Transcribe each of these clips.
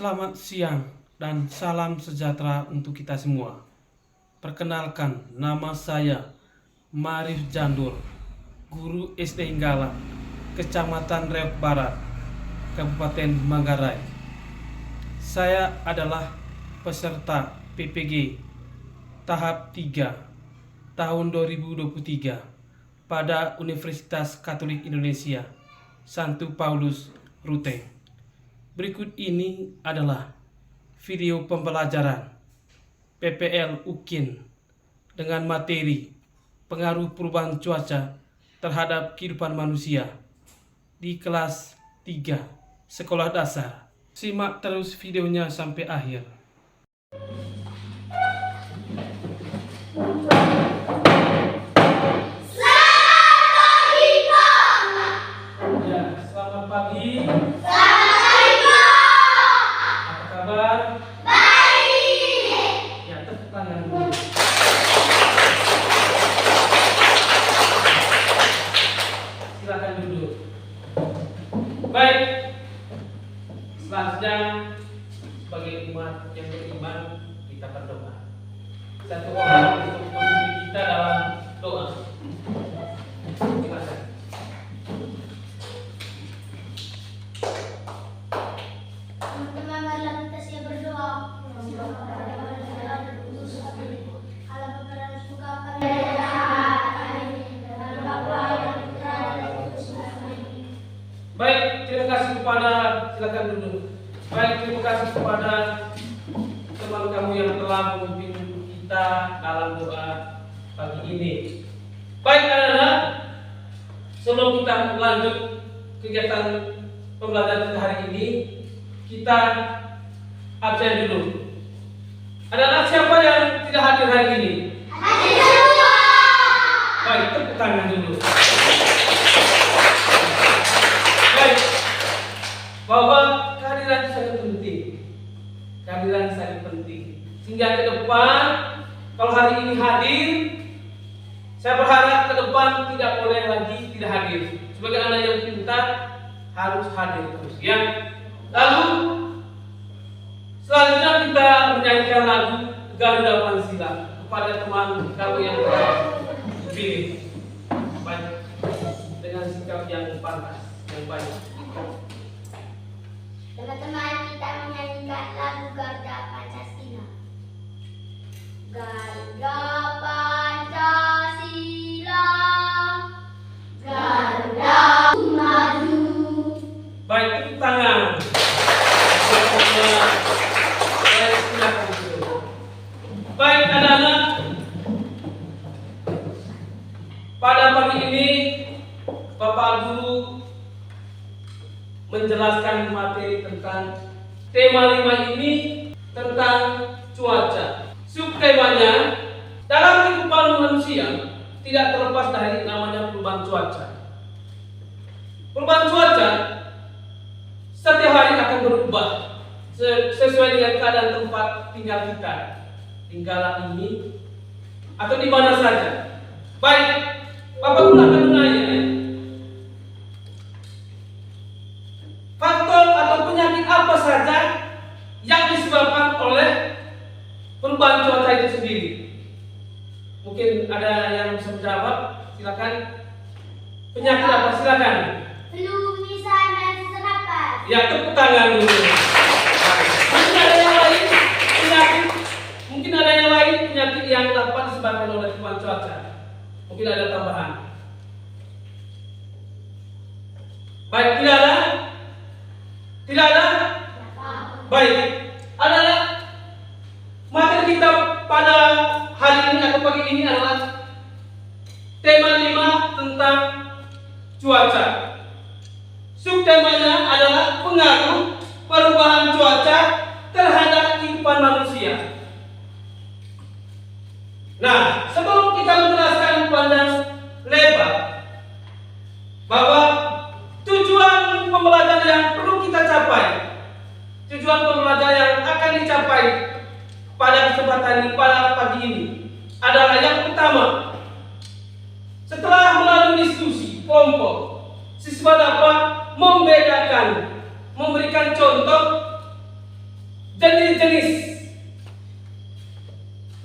Selamat siang dan salam sejahtera untuk kita semua. Perkenalkan, nama saya Marif Jandur, guru SD Inggala, Kecamatan Reok Barat, Kabupaten Manggarai. Saya adalah peserta PPG tahap 3 tahun 2023 pada Universitas Katolik Indonesia Santo Paulus Ruteng. Berikut ini adalah video pembelajaran PPL UKIN dengan materi pengaruh perubahan cuaca terhadap kehidupan manusia di kelas 3 sekolah dasar. Simak terus videonya sampai akhir. Selamat pagi. Apa kabar? Baik. Ya, tepuk tangan dulu. Silakan duduk. Baik. Selanjutnya, sebagai umat yang beriman, kita berdoa. Satu orang untuk memimpin kita dalam doa. Silakan. Teman-teman, marilah kita siap berdoa. Baik, terima kasih kepada, silakan duduk. Baik, terima kasih kepada teman kamu yang telah memimpin kita dalam doa pagi ini. Baik, anak-anak, sebelum kita lanjut kegiatan pembelajaran kita hari ini, kita absen dulu. Anak-anak siapa yang tidak hadir hari ini? Hadir semua. Baik, tepuk tangan dulu. Baik, bahwa kehadiran sangat penting. Kehadiran sangat penting. Sehingga ke depan, kalau hari ini hadir, saya berharap ke depan tidak boleh lagi tidak hadir. Sebagai anak yang pintar, harus hadir terus, ya. Lalu selanjutnya kita menyanyikan lagu Garuda Pancasila kepada teman kamu yang terpilih. Baik, dengan sikap yang pantas, yang baik. Teman-teman, kita menyanyikan lagu Garuda Pancasila. Garuda Pancasila, Garuda maju. Baik, tepuk tangan. Baik, silakan dulu. Baik, anak-anak, pada pagi ini Bapak Guru menjelaskan materi tentang tema 5 ini tentang cuaca. Subtemanya, dalam kehidupan manusia tidak terlepas dari namanya perubahan cuaca. Perubahan cuaca setiap hari akan berubah sesuai dengan keadaan tempat tinggal kita, tinggal ini atau di mana saja. Baik, Bapak Guru akan menanya, faktor atau penyakit apa saja yang disebabkan oleh perubahan cuaca itu sendiri? Mungkin ada yang bisa menjawab, silakan. Penyakit apa? Silakan. Flu, misan, dan sesak napas. Ya, tepuk tangan dulu. Mungkin ada yang lain penyakit, mungkin ada yang lain penyakit yang dapat disebabkan oleh perubahan cuaca. Mungkin ada tambahan. Baik, tidak ada? Tidak ada? Baik, adalah materi kita pada hari ini atau pagi ini adalah tema 5 tentang cuaca. Subtemanya adalah pengaruh perubahan cuaca terhadap kehidupan manusia. Nah, sebelum kita menjelaskan panjang lebar bahwa tujuan pembelajaran yang perlu kita capai, tujuan pembelajaran yang akan dicapai pada kesempatan ini, pada pagi ini adalah yang pertama, setelah melalui diskusi kelompok, siswa dapat membedakan, memberikan contoh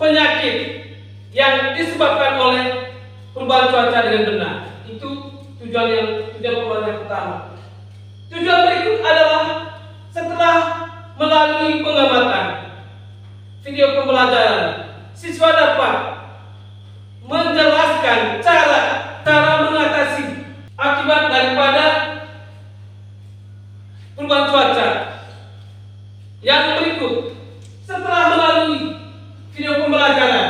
penyakit yang disebabkan oleh perubahan cuaca dengan benar. Itu tujuan pembelajaran yang pertama. Tujuan berikut adalah setelah melalui pengamatan video pembelajaran, siswa dapat menjelaskan cara mengatasi akibat daripada perubahan cuaca. Yang berikut, setelah melalui video pembelajaran,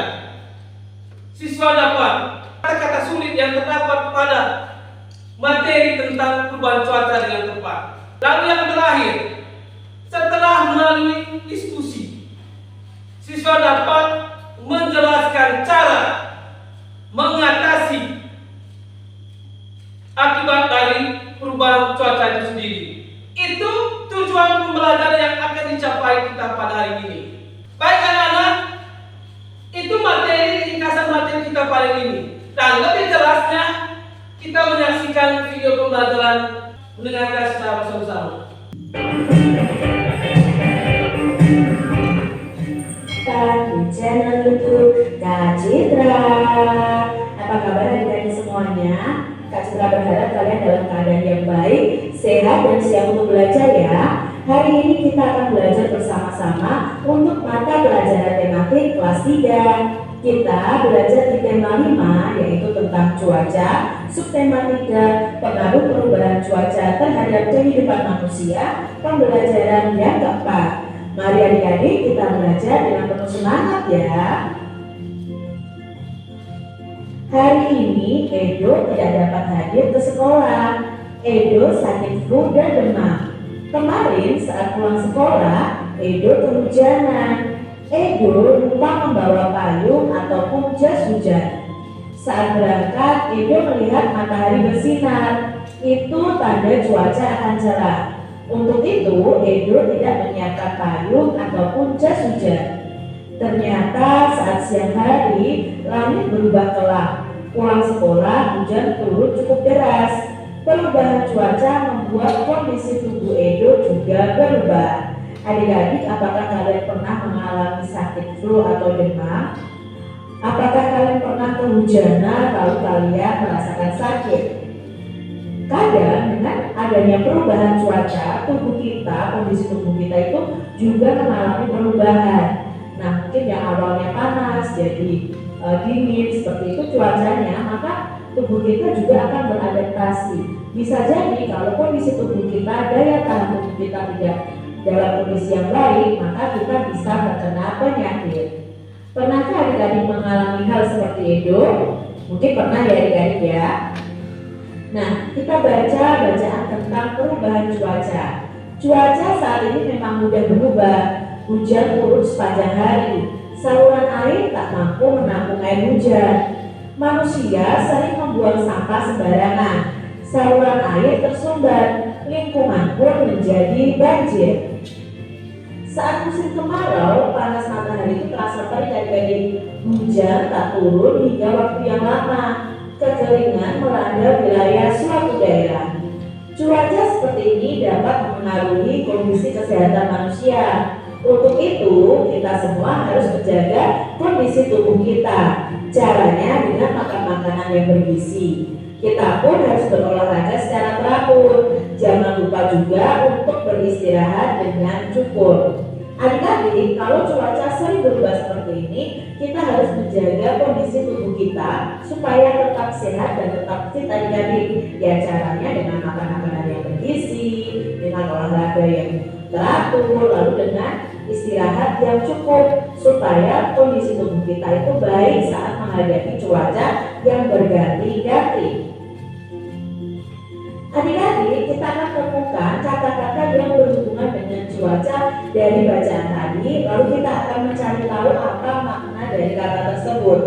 siswa dapat kata-kata sulit yang terdapat pada materi tentang perubahan cuaca dengan tepat. Lalu yang terakhir, setelah melalui diskusi, siswa dapat menjelaskan cara mengatasi akibat dari perubahan cuaca itu sendiri. Itu tujuan pembelajaran yang akan dicapai kita pada hari ini. Baik anak-anak, itu ringkasan materi kita pada hari ini. Dan lebih jelasnya, kita menyaksikan video pembelajaran, mendengarkan secara bersama-sama. Di channel YouTube Kak Citra. Apa kabar adik-adik semuanya? Kak Citra berharap kalian dalam keadaan yang baik, sehat dan siap untuk belajar ya. Hari ini kita akan belajar bersama-sama untuk mata pelajaran tematik kelas 3. Kita belajar di tema 5 yaitu tentang cuaca, subtema 3 pengaruh perubahan cuaca terhadap kehidupan manusia, pembelajaran yang keempat. Mari adik-adik kita belajar dengan penuh semangat ya. Hari ini Edo tidak dapat hadir ke sekolah. Edo sakit flu dan demam. Kemarin saat pulang sekolah, Edo kehujanan. Edo lupa membawa payung ataupun jas hujan. Saat berangkat, Edo melihat matahari bersinar. Itu tanda cuaca akan cerah. Untuk itu, Edo tidak menyiapkan payung ataupun jas hujan. Ternyata saat siang hari, langit berubah gelap. Pulang sekolah, hujan turun cukup deras. Perubahan cuaca membuat kondisi tubuh Edo juga berubah. Adik-adik, apakah kalian pernah mengalami sakit flu atau demam? Apakah kalian pernah kehujanan lalu kalian merasakan sakit? Kadang dengan adanya perubahan cuaca, kondisi tubuh kita itu juga mengalami perubahan. Nah, mungkin yang awalnya panas jadi dingin, seperti itu cuacanya, maka tubuh kita juga akan beradaptasi. Bisa jadi kalau kondisi tubuh kita, daya tahan tubuh kita tidak dalam kondisi yang baik, maka kita bisa terkena penyakit. Pernahkah adik-adik mengalami hal seperti itu? Mungkin pernah ya adik-adik ya. Nah, kita baca bacaan tentang perubahan cuaca. Cuaca saat ini memang mudah berubah. Hujan turun sepanjang hari. Saluran air tak mampu menampung air hujan. Manusia sering membuang sampah sembarangan. Saluran air tersumbat. Lingkungan pun menjadi banjir. Saat musim kemarau, panas matahari itu terasa terik adik-adik. Hujan tak turun hingga waktu yang lama. Kekeringan melanda wilayah suatu daerah. Cuaca seperti ini dapat mempengaruhi kondisi kesehatan manusia. Untuk itu, kita semua harus menjaga kondisi tubuh kita. Caranya dengan makan makanan yang bergizi. Kita pun harus berolahraga secara teratur. Jangan lupa juga untuk beristirahat dengan cukup. Adik-adik, kalau cuaca sering berubah seperti ini, kita harus menjaga kondisi tubuh kita supaya tetap sehat dan tetap fit adik-adik. Ya, caranya dengan makan makanan yang bergizi, dengan olahraga yang teratur, lalu dengan istirahat yang cukup supaya kondisi tubuh kita itu baik saat menghadapi cuaca yang berganti-ganti. Adik-adik, kita akan temukan kata-kata yang berhubungan dengan cuaca dari bacaan tadi, lalu kita akan mencari tahu apa makna dari kata tersebut.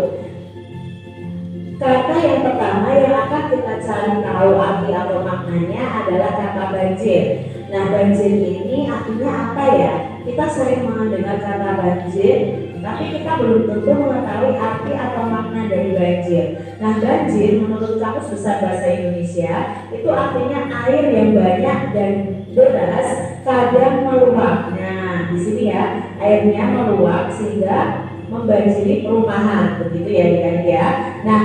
Kata yang pertama yang akan kita cari tahu arti atau maknanya adalah kata banjir. Nah, banjir ini artinya apa ya? Kita sering mendengar kata banjir, tapi kita belum tentu mengetahui arti atau makna dari banjir. Nah, banjir menurut Kamus Besar Bahasa Indonesia itu artinya air yang banyak dan deras kadang meluap. Nah, di sini ya, airnya meluap sehingga membanjiri perumahan, begitu ya adik-adik ya. Nah,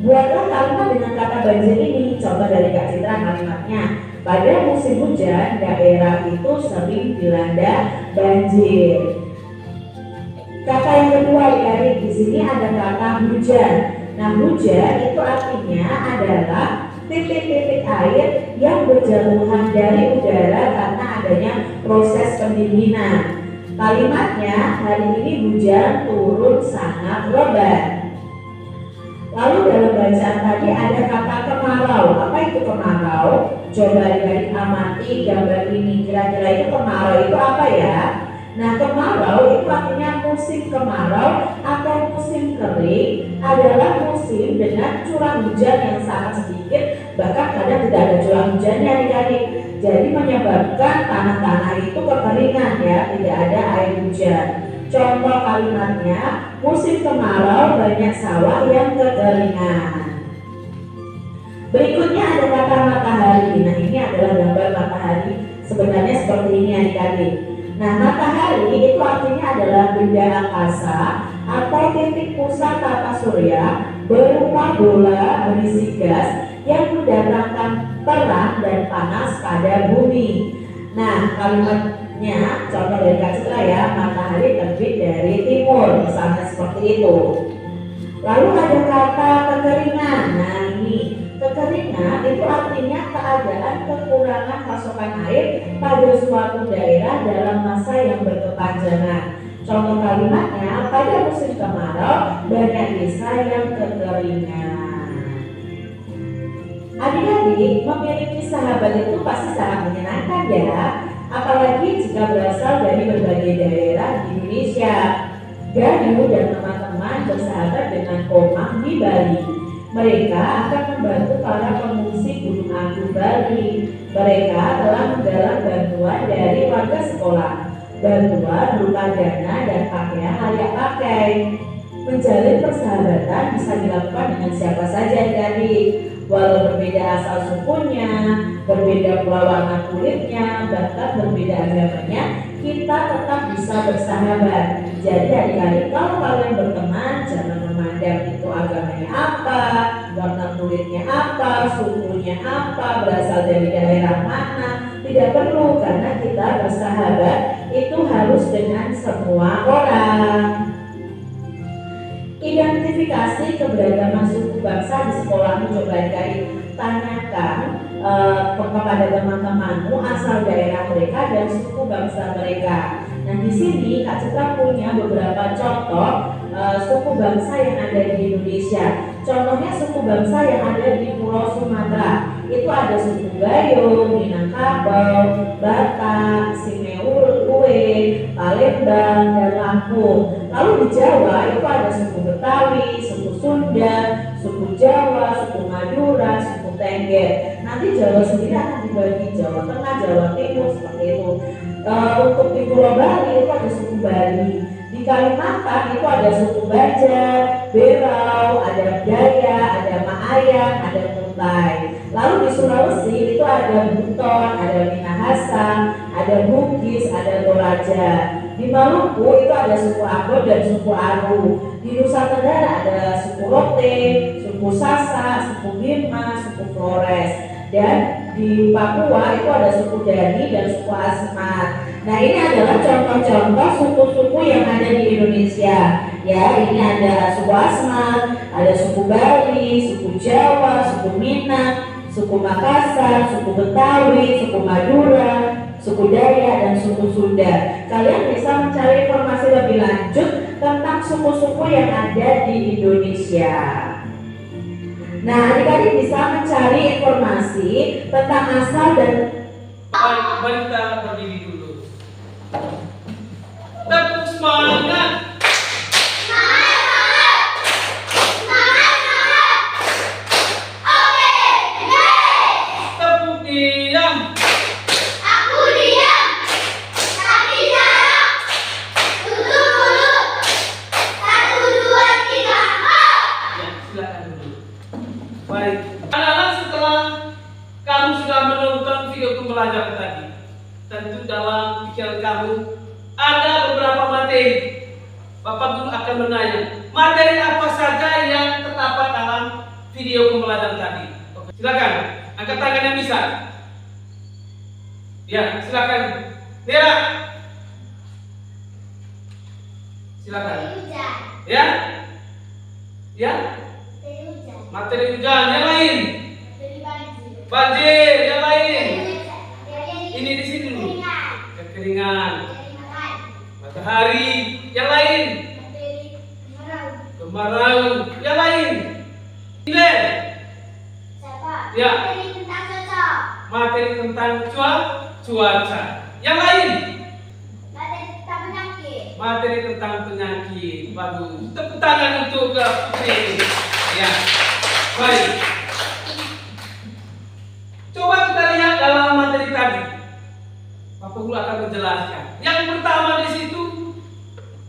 buatlah kalimat dengan kata banjir ini. Coba dari Kak Citra kalimatnya. Pada musim hujan, daerah itu sering dilanda banjir. Kata yang kedua adik-adik, di sini ada kata hujan. Nah, hujan itu artinya adalah titik-titik air yang berjatuhan dari udara karena adanya proses pendinginan. Kalimatnya, hari ini hujan turun sangat lebat. Lalu dalam bacaan tadi ada kata kemarau. Apa itu kemarau? Coba adik-adik amati gambar ini. Kira-kira itu kemarau itu apa ya? Nah, kemarau itu artinya musim kemarau atau musim kering adalah musim dengan curah hujan yang sangat sedikit, bahkan kadang tidak ada curah hujannya adik-adik. Jadi menyebabkan tanah-tanah itu kekeringan ya, tidak ada air hujan. Contoh kalimatnya, musim kemarau banyak sawah yang kekeringan. Berikutnya ada kata matahari. Nah, ini adalah gambar matahari. Sebenarnya seperti ini adik-adik. Nah, matahari itu artinya adalah benda angkasa atau titik pusat tata surya berupa bola berisi gas yang mendatangkan terang dan panas pada bumi. Nah, kalimatnya contoh dari Kak Citra ya, matahari terbit dari timur, misalnya seperti itu. Lalu ada kata kekeringan. Nah, ini kekeringan itu artinya keadaan kekurangan pasokan air pada suatu daerah dalam masa yang berkepanjangan. Contoh kalimatnya, pada musim kemarau banyak desa yang kekeringan. Adik-adik, memiliki sahabat itu pasti sangat menyenangkan ya, apalagi jika berasal dari berbagai daerah di Indonesia. Gayu dan teman-teman bersahabat dengan Komang di Bali. Mereka akan membantu para pengungsi Gunung Agung Bali. Mereka telah menggalang bantuan dari warga sekolah. Bantuan berupa dana dan pakaian layak pakai. Menjalin persahabatan bisa dilakukan dengan siapa saja adik-adik. Walau berbeda asal sukunya, berbeda pula warna kulitnya, bahkan berbeda agamanya, kita tetap bisa bersahabat. Jadi adik-adik, kalau kalian berteman, jangan memandang itu agamanya apa, warna kulitnya apa, sukunya apa, berasal dari daerah mana. Tidak perlu, karena kita bersahabat itu harus dengan semua orang. Identifikasi keberagaman suku bangsa di sekolahmu. Coba adik-adik tanyakan kepada teman-temanmu asal daerah mereka dan suku bangsa mereka. Nah, di sini Kak Citra punya beberapa contoh suku bangsa yang ada di Indonesia. Contohnya suku bangsa yang ada di Pulau Sumatera. Itu ada suku Gayo, Minangkabau, Batak, Simeulue, Palembang, dan Lampung. Lalu di Jawa itu ada suku Betawi, suku Sunda, suku Jawa, suku Madura, suku Tengger. Nanti Jawa sendiri akan dibagi Jawa Tengah, Jawa Timur, seperti itu. Untuk di Pulau Bali itu ada suku Bali. Di Kalimantan itu ada suku Baja, Berau, ada Daya, ada Maayan, ada Kutai. Lalu di Sulawesi itu ada Buton, ada Minahasa, ada Bugis, ada Toraja. Di Maluku itu ada suku Agor dan suku Aru. Di Nusa Tenggara ada suku Rote, suku Sasa, suku Bima, suku Flores. Dan di Papua itu ada suku Dani dan suku Asmat. Nah, ini adalah contoh-contoh suku-suku yang ada di Indonesia. Ya, ini ada suku Asmat, ada suku Bali, suku Jawa, suku Minang, suku Makassar, suku Betawi, suku Madura, suku Daya, dan suku Sunda. Kalian bisa mencari informasi lebih lanjut tentang suku-suku yang ada di Indonesia. Nah, adik-adik bisa mencari informasi tentang asal dan... Baik, mari kita berdiri dulu. Tepuk semangat. Tepuk diam. Aku diam. Tapi jarak. Tutup mulut. 1, 2, 3, Ya, silakan dulu. Baik, anak-anak, setelah kamu sudah menonton video pembelajaran tadi, tentu dalam pikiran kamu ada beberapa materi. Bapak Guru akan menanya materi apa saja yang terdapat dalam video pembelajaran tadi. Oke, silakan angkat tangan yang bisa. Ya, silakan. Nera. Silakan. Hujan. Ya. Ya. Hujan. Materi hujan. Yang lain. Dari banjir. Banjir. Yang lain. Dari Ini di sini dulu. keringat. Kekeringan. Dari matahari. Matahari. Yang lain. Dari kemarau. Kemarau. Yang lain. Ini. Siapa? Ya. Dari tentang cocok. Materi tentang cuaca. Yang lain. Dari tentang penyakit. Materi tentang penyakit. Bagus. Tepuk tangan untuk ke Putri. Ya. Baik. Coba kita lihat dalam materi tadi. Bapak Guru akan menjelaskan. Yang pertama di situ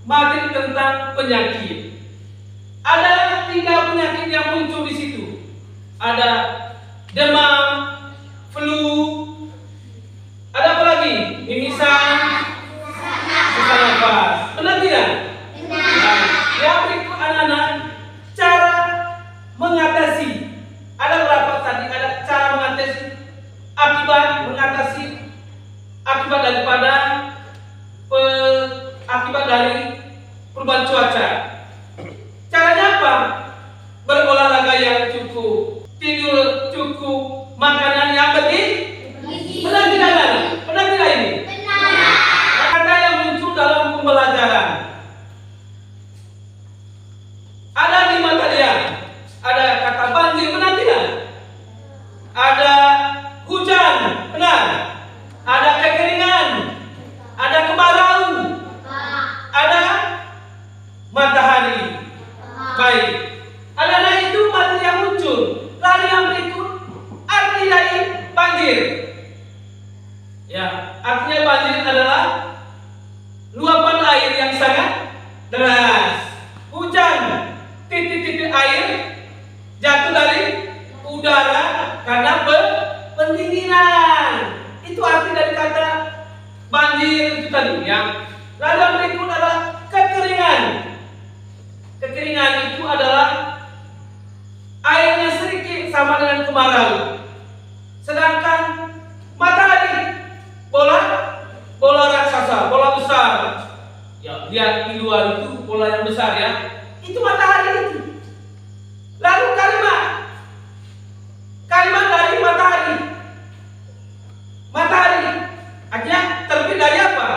materi tentang penyakit. Ada 3 penyakit yang muncul di situ. Ada demam, flu, ada apa lagi? Mimisan, sesak nafas. Benar tidak? Nah, yang berikut anak-anak cara mengatasi. Ada berapa tadi? Ada cara mengatasi akibat daripada akibat dari perubahan cuaca. Caranya apa? Berolahraga yang cukup, tidur cukup, makanan yang bergizi. Benar tidak, Nana? Benar tidak ini? Benar. Kata yang muncul dalam pembelajaran. Ada 5 tadi ya. Ada kata banjir, benar tidak? Ada hujan, benar? Ada kekeringan, ada kemarau, ada matahari. Baik. Anak-anak itu materi yang muncul. Lalu yang berikut arti dari banjir. Ya, artinya banjir adalah luapan air yang sangat deras. Hujan, titik-titik air jatuh dari udara karena pendinginan. Itu arti dari kata banjir itu tadi ya. Lalu yang berikut adalah kekeringan. Kekeringan itu adalah airnya sedikit sama dengan kemarau. Sedangkan matahari bola raksasa, bola besar. Ya, lihat di luar itu bola yang besar ya. Itu matahari itu. Lalu kalimat dari matahari. Matahari artinya terbit dari apa?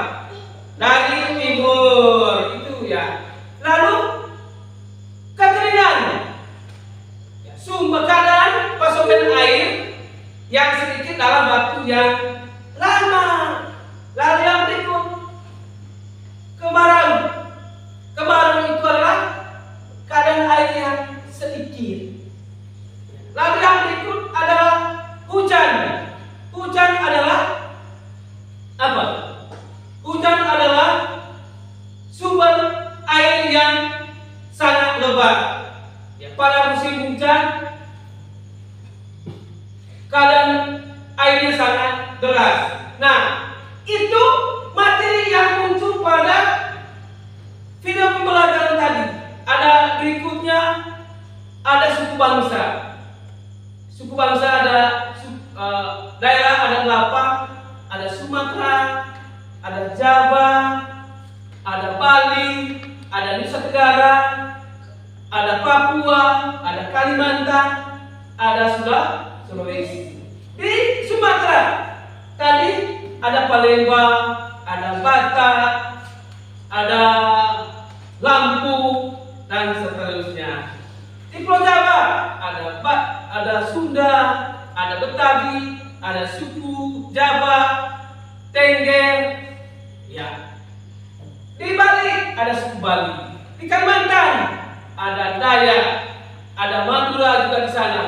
Dari timur itu ya. Lalu kekeringan, ya, sumber keadaan pasokan air yang sedikit dalam waktu yang lama. Lalu yang berikut kemarau. Kemarau itu adalah keadaan air yang sedikit. Lalu yang berikut adalah hujan. Hujan adalah apa? Hujan adalah sumber air yang sangat lebat. Ya, pada musim hujan keadaan airnya sangat deras. Nah, itu materi yang muncul pada video pembelajaran tadi. Ada berikutnya ada suku bangsa. Suku bangsa ada daerah ada 8, ada Sumatera, ada Jawa, ada Bali, ada Nusa Tenggara, ada Papua, ada Kalimantan, ada Sulawesi. Di Sumatera tadi ada Palembang, ada Batak, ada Lampung dan seterusnya. Di Pulau Jawa ada Sunda, ada Betawi, ada suku Jawa, Tengger, ya. Di Bali ada suku Bali. Di Kalimantan ada Dayak, ada Madura juga di sana.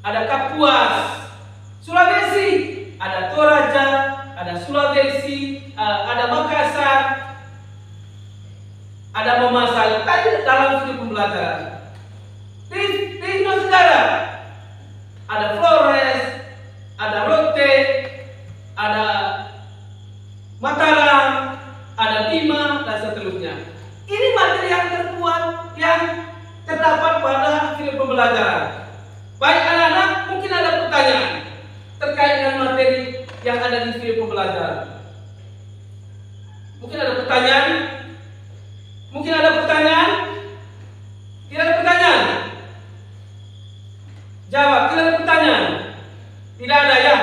Ada Kapuas. Sulawesi ada Toraja, ada Sulawesi, ada Makassar, ada Memassar. Tadi dalam video pembelajaran. Di Nusa Tenggara ada Flores, ada Rote, ada Mataram, ada Bima dan seterusnya. Ini Mungkin ada pertanyaan? Mungkin ada pertanyaan? Tidak ada pertanyaan? Jawab, tidak ada pertanyaan? Tidak ada ya?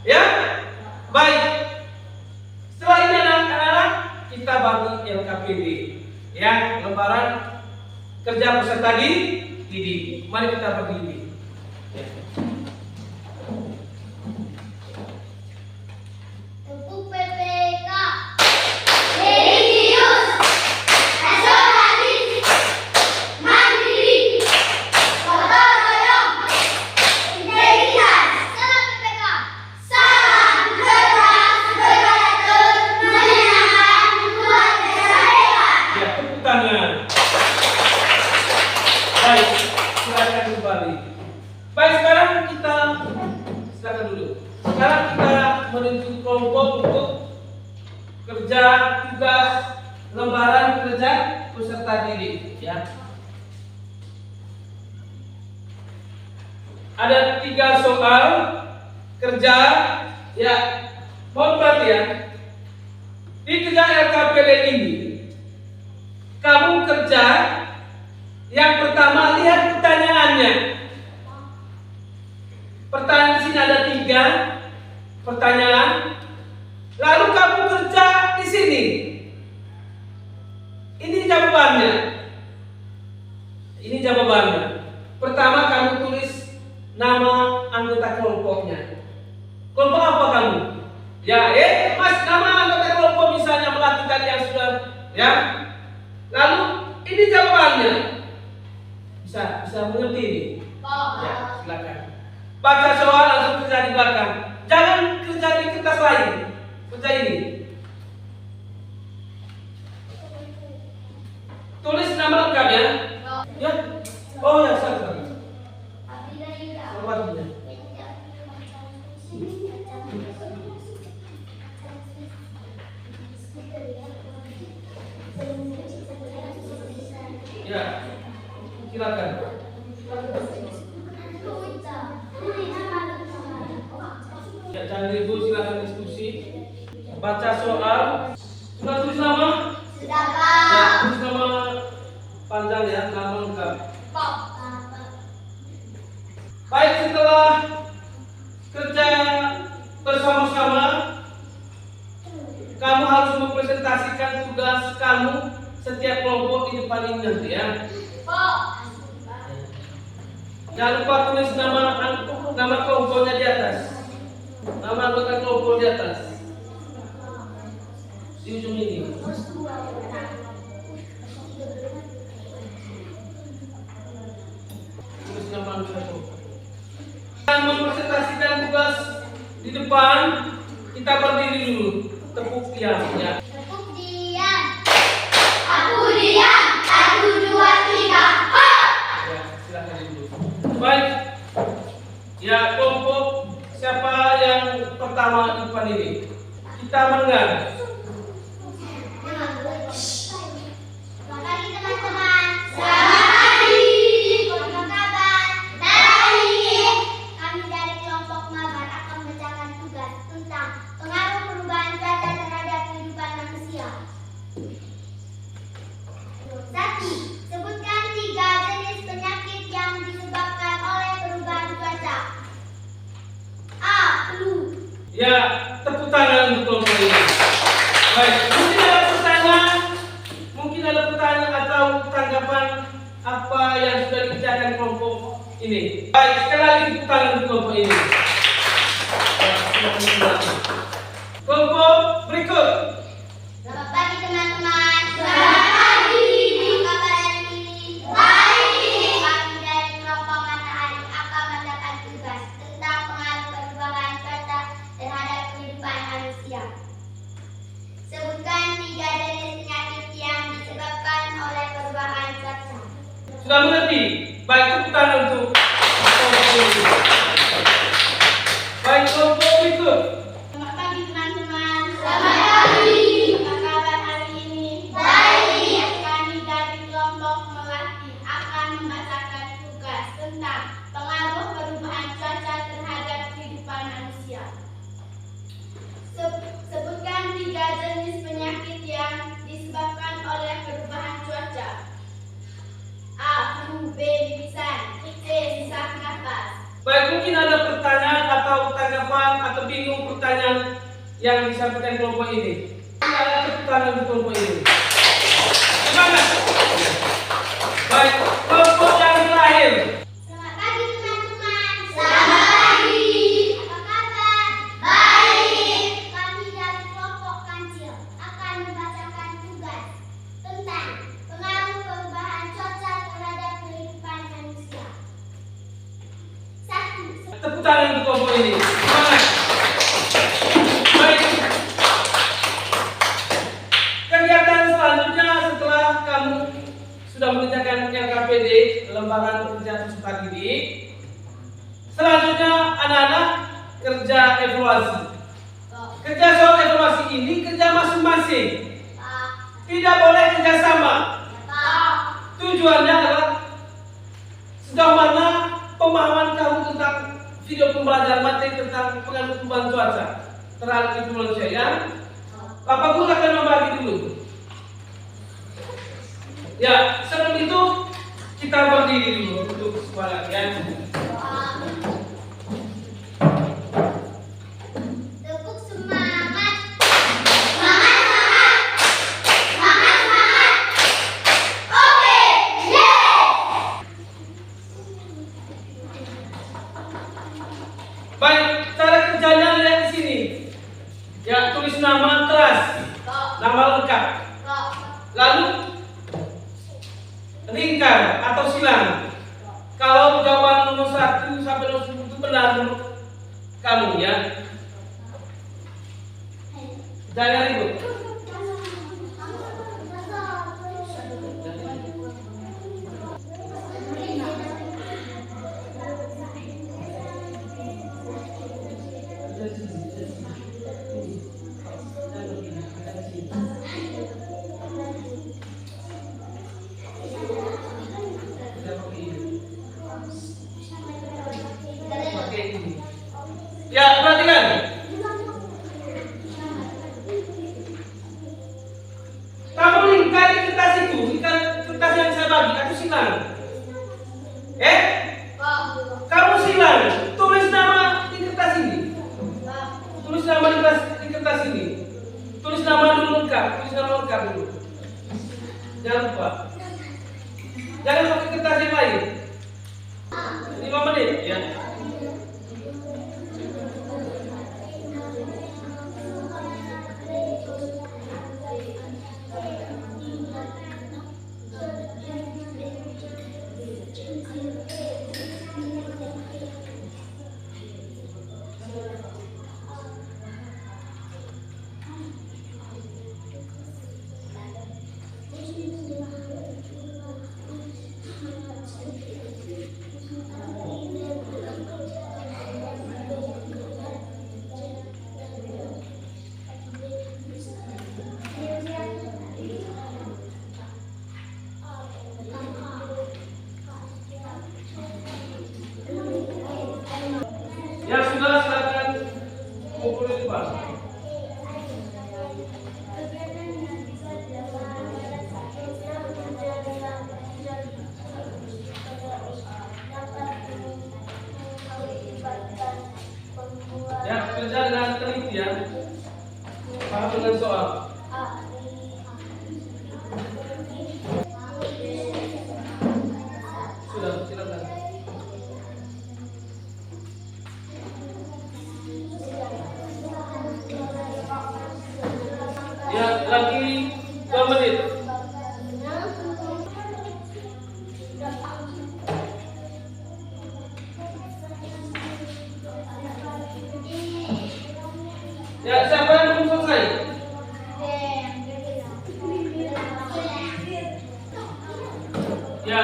Ya? Baik. Setelah ini anak-anak, kita bagi LKPD. Ya, lembaran kerja peserta didik. Mari kita bagi ini. Ya. Tepuk PPK. Religius, nasionalis, mandiri, gotong royong, integritas. Salam PPK. Salam keras beratur menyenangkan keluarga hebat. Ya, tepuk tangan. Baik, silakan kembali. Baik, sekarang kita silakan dulu. Sekarang kita menuju kelompok untuk kerja tugas lembaran kerja peserta didik. Ya. Ada 3 soal kerja. Ya, mohon perhatian. Di kerja LKPD ini, kamu kerja. Yang pertama, lihat pertanyaannya. Pertanyaan di sini ada 3 pertanyaan. Lalu kamu kerja di sini. Ini jawabannya. Ini jawabannya. Pertama, kamu tulis nama anggota kelompoknya. Kelompok apa kamu? Ya, Mas, nama anggota kelompok misalnya melati tadi yang sudah, ya. Lalu ini jawabannya. Bisa mengerti ini? Ya, silakan. Baca soal langsung kerja di belakang. Jangan kerja di kertas lain. Kerja ini. Tulis nama lengkap ya. Ya. Oh ya, salah. Selamatnya. Ya. Silakan. Ya, jangan ribut, silakan diskusi. Baca soal. Sudah tulis nama? Sudah, Ya, Pak. tulis nama panjang ya, nama lengkap. Baik, setelah kerja bersama-sama, kamu harus mempresentasikan tugas kamu setiap kelompok di depan ini nanti ya. Jangan lupa tulis nama kelompoknya di atas. Nama anggota kelompok di atas. Di ujung ini. Tulis nama anggota kelompok. Dan mempresentasikan tugas di depan, kita berdiri dulu. Tepuk diam ya. Tepuk diam. Aku diam. 1, 2, 3. Ya, silakan dulu. Baik. Ya, kelompok siapa yang pertama di depan ini? Kita mendengar. Selamat pagi teman-teman. Selamat pagi. Apa kabar? Baik. Kami dari kelompok mabar akan membacakan tugas tentang pengaruh perubahan cuaca terhadap kehidupan manusia. 1. Sebutkan 3 jenis penyakit yang disebabkan oleh perubahan cuaca. A. Flu. Ya, tepuk tangan untuk kelompok ini. Baik, mungkin ada pertanyaan atau tanggapan apa yang sudah dikerjakan kelompok ini. Baik, sekali lagi tepuk tangan untuk kelompok ini. Ya, silakan. Kelompok berikut. Selamat pagi teman-teman. Selamat pagi. Apa kabar hari ini? Baik. Kami dari kelompok matahari akan mendapat tugas tentang pengaruh perubahan cuaca terhadap kehidupan manusia. Sebutkan 3 jenis penyakit yang disebabkan oleh perubahan cuaca. Sudah mengerti? Baik, tepuk tangan untuk kelompok ini. Baik, kelompok berikut. Selamat pagi teman-teman. Selamat pagi. Apa kabar hari ini? Baik. Kami dari kelompok melati akan membacakan tugas tentang pengaruh perubahan cuaca terhadap kehidupan manusia. Sebutkan 3 jenis penyakit Baik, mungkin ada pertanyaan atau tanggapan atau bingung pertanyaan yang disampaikan kelompok ini. Ada tepuk tangan di kelompok ini. Semangat. Baik, kelompok yang terakhir. Selamat pagi teman-teman. Selamat pagi. Apa kabar? Baik. Kami dari kelompok kancil akan membacakan tugas tentang pengaruh perubahan cuaca terhadap kehidupan manusia. 1. Tepuk tangan untuk kelompok ini. Semangat. Baik. Kegiatan selanjutnya setelah kamu sudah mengerjakan LKPD, lembaran pekerjaan peserta didik. Selanjutnya anak-anak kerja evaluasi. Kerja soal evaluasi ini kerja masing-masing. Tidak boleh kerja sama. Tujuannya adalah sejauh mana pemahaman kamu tentang video pembelajaran materi tentang pengaruh perubahan cuaca terhadap hidup manusia ya. Bapak Guru akan membagi dulu. Ya, sebelum itu kita berdiri dulu untuk semangat ya. Tepuk semangat. Semangat, semangat. Semangat, semangat. Oke, yeay. Baik, cara kerjanya lihat di sini. Ya, tulis nama kelas, nama lengkap. Lalu ringkas atau silang. Kalau jawaban nomor 1 sampai nomor 10 itu benar menurut kamu ya. Jangan ribut. Ya, perhatikan. Kamu lingkari kertas itu, kertas yang saya bagi, aku silang. Kamu silang, tulis nama di kertas ini. Tulis nama di kertas ini. Tulis nama dulu lengkap, tulis nama lengkap dulu. Jangan lupa. Jangan pakai kertas yang lain. 5 menit ya. Yang sudah silakan kumpul di depan. Ya, kerja dengan teliti ya. Paham dengan soal. Sudah, silakan. Ya, lagi 2 menit. Ya, siapa yang belum selesai? Ya.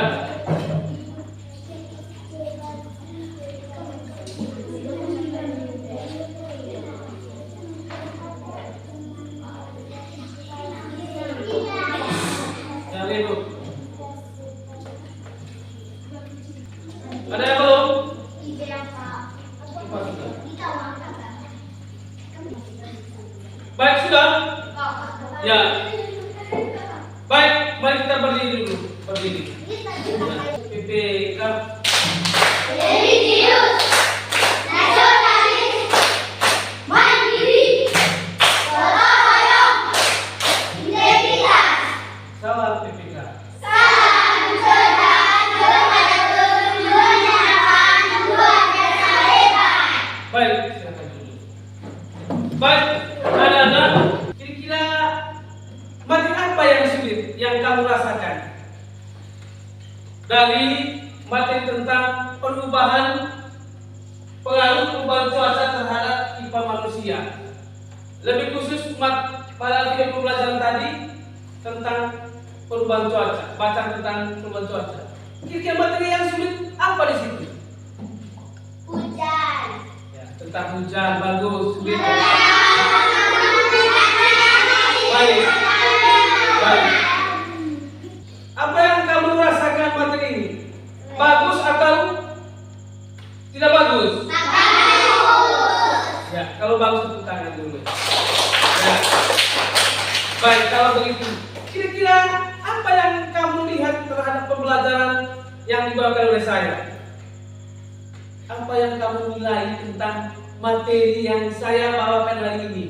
Jangan ribut. Ada yang belum? Lupa sudah. Baik, sudah? Ya. Baik, mari kita berdiri dulu. Berdiri. PPK religius, nasionalis, mandiri, gotong royong, integritas. Salam PPK. Salam kebangsaan kepada tujuan harapan luar biasa hebat. Baik, silakan dulu. Baik, anak-anak, kira-kira materi apa yang sulit yang kamu rasakan dari materi tentang pengaruh perubahan cuaca terhadap IPA manusia? Lebih khusus pada video pembelajaran tadi tentang perubahan cuaca, baca tentang perubahan cuaca. Kira-kira materi yang sulit apa di situ? Hujan. Ya, tentang hujan, bagus, sulit. Baik. Baik. Apa yang kamu rasakan materi ini? Bagus atau tidak bagus? Ya, kalau bagus tepuk tangan dulu. Ya. Baik, kalau begitu, kira-kira apa yang kamu lihat terhadap pembelajaran yang dibawakan oleh saya? Apa yang kamu nilai tentang materi yang saya bawakan hari ini?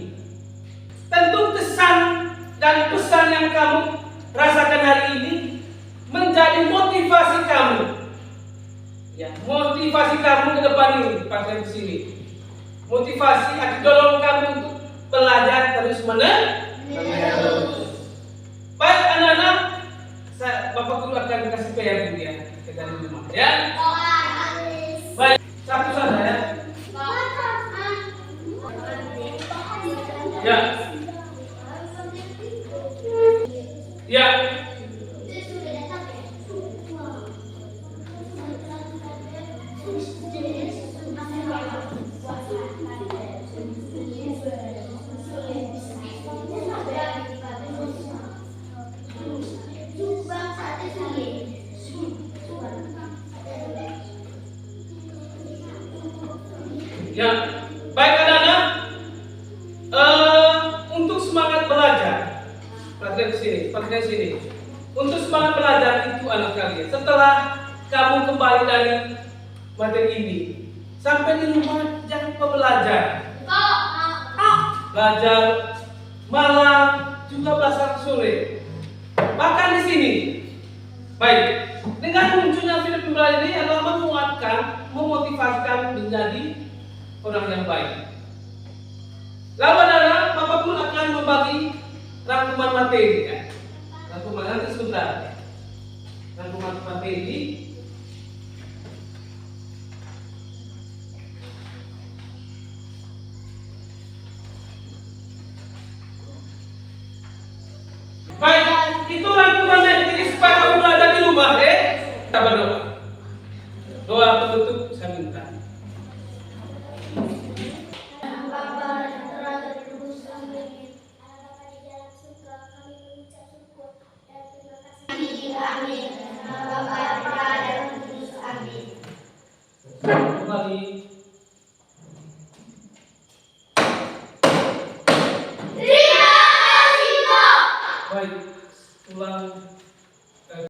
Tentu kesan dan pesan yang kamu rasakan hari ini menjadi motivasi kamu. Ya, motivasi kamu ke depan ini, pakai di sini. Motivasi akan dorong kamu untuk belajar terus menerus. Baik anak-anak, Bapak Guru akan kasih PR dulu ya, ke dalam rumah ya. Baik, satu saja ya. Ya. Ya. Ya, baik anak-anak, untuk semangat belajar, perhatikan sini. Untuk semangat belajar itu anak kalian, setelah kamu kembali dari materi ini, sampai di rumah jangan lupa belajar. Belajar malam, juga belajar sore. Bahkan di sini, baik. Dengan munculnya video pembelajaran ini adalah menguatkan, memotivasikan menjadi orang yang baik. Lalu adalah Bapak Guru akan membagi rangkuman materi ya. Rangkuman nanti sebentar. Rangkuman materi. Baik, itu rangkuman materi supaya kamu belajar di rumah ya. Kita berdoa. Doa penutup saya minta. Kembali. Terima kasih, Pak. Baik, ulang